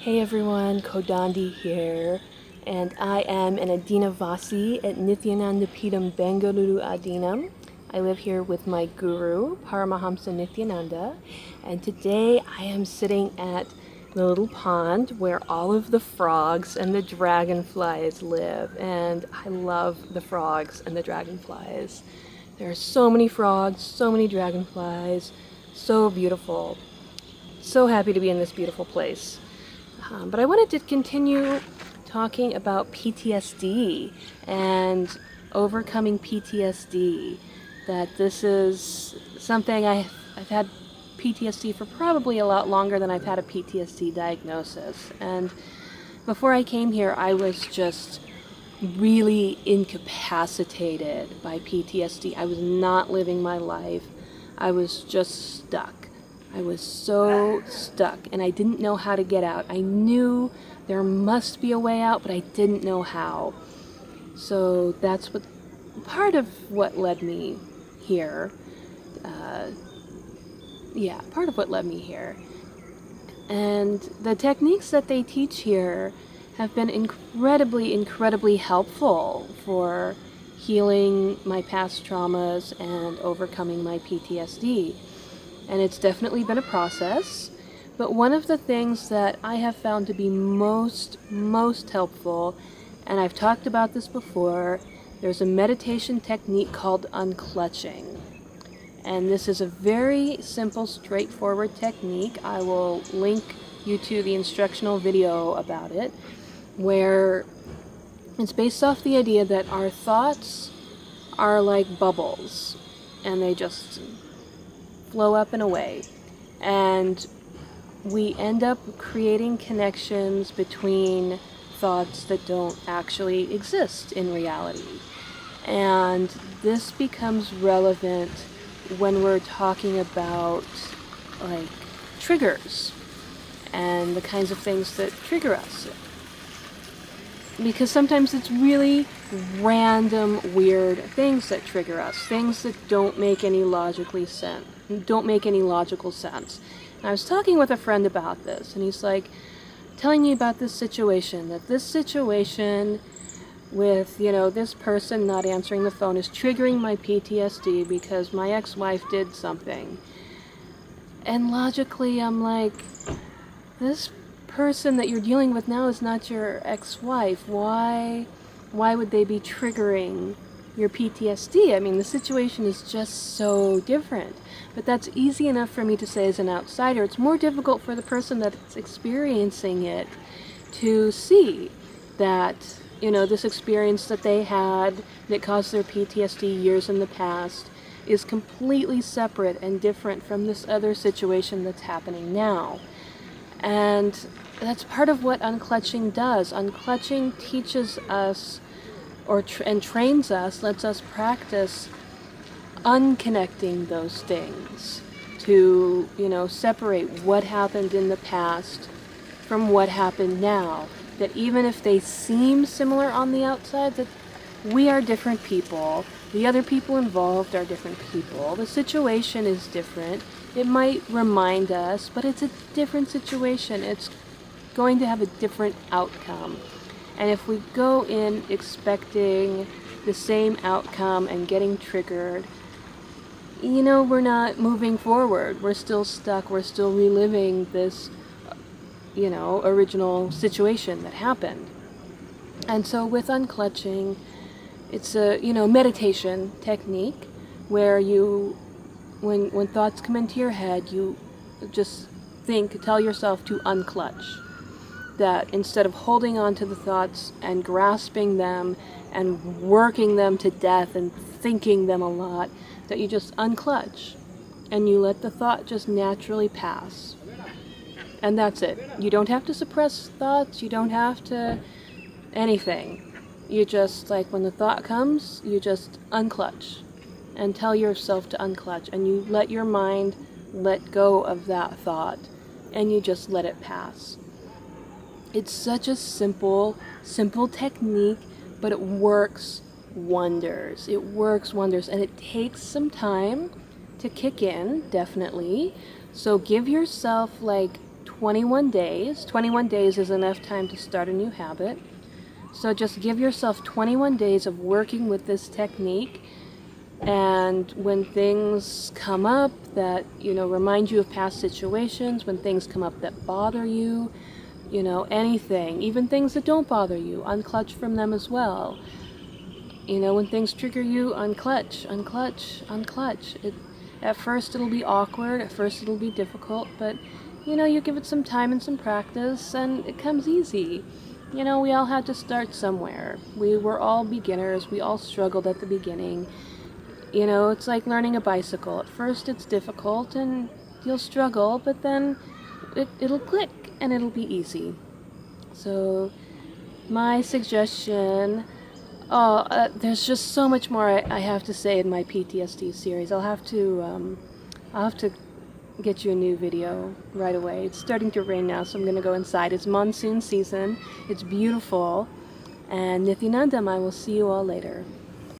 Hey everyone, Kodandi here, and I am an Adinavasi at Nithyananda Bengaluru Adinam. I live here with my guru, Paramahamsa Nithyananda, and today I am sitting at the little pond where all of the frogs and the dragonflies live, and I love the frogs and the dragonflies. There are so many frogs, so many dragonflies, so beautiful. So happy to be in this beautiful place. But I wanted to continue talking about PTSD and overcoming PTSD. That this is something I've had PTSD for probably a lot longer than I've had a PTSD diagnosis. And before I came here, I was just really incapacitated by PTSD. I was not living my life. I was just stuck. I was so stuck, and I didn't know how to get out. I knew there must be a way out, but I didn't know how. So that's part of what led me here. Part of what led me here. And the techniques that they teach here have been incredibly helpful for healing my past traumas and overcoming my PTSD. And it's definitely been a process, but one of the things that I have found to be most helpful, and I've talked about this before, there's a meditation technique called Unclutching. And this is a very simple, straightforward technique. I will link you to the instructional video about it, where it's based off the idea that our thoughts are like bubbles, and they just flow up and away, and we end up creating connections between thoughts that don't actually exist in reality. And this becomes relevant when we're talking about like triggers and the kinds of things that trigger us, because sometimes it's really random, weird things that trigger us, things that don't make any logical sense. And I was talking with a friend about this, and he's like telling me about this situation with, this person not answering the phone is triggering my PTSD because my ex-wife did something. And logically, I'm like, this person that you're dealing with now is not your ex-wife. Why would they be triggering your PTSD? I mean, the situation is just so different. But that's easy enough for me to say as an outsider. It's more difficult for the person that's experiencing it to see that, this experience that they had that caused their PTSD years in the past is completely separate and different from this other situation that's happening now. And that's part of what Unclutching does. Unclutching teaches us and trains us, lets us practice unconnecting those things to, separate what happened in the past from what happened now. That even if they seem similar on the outside, that we are different people. The other people involved are different people. The situation is different. It might remind us, but it's a different situation. It's going to have a different outcome. And if we go in expecting the same outcome and getting triggered, we're not moving forward. We're still stuck. We're still reliving this, original situation that happened. And so with Unclutching, it's a, meditation technique where when thoughts come into your head, you just tell yourself to unclutch. That instead of holding on to the thoughts and grasping them and working them to death and thinking them a lot, that you just unclutch and you let the thought just naturally pass. And that's it. You don't have to suppress thoughts. You don't have to anything. You just, when the thought comes, you just unclutch and tell yourself to unclutch, and you let your mind let go of that thought and you just let it pass. It's such a simple technique, but it works wonders. It works wonders, and it takes some time to kick in, definitely. So give yourself 21 days. 21 days is enough time to start a new habit. So just give yourself 21 days of working with this technique, and when things come up that, remind you of past situations, when things come up that bother you, anything, even things that don't bother you, unclutch from them as well. When things trigger you, unclutch, unclutch, unclutch. At first it'll be awkward, at first it'll be difficult, but you give it some time and some practice and it comes easy. We all had to start somewhere. We were all beginners, we all struggled at the beginning. It's like learning a bicycle. At first it's difficult and you'll struggle, but then it'll click and it'll be easy. So my suggestion, there's just so much more I have to say in my PTSD series. I'll have to get you a new video right away. It's starting to rain now, so I'm going to go inside. It's monsoon season. It's beautiful. And Nithyanandam, I will see you all later.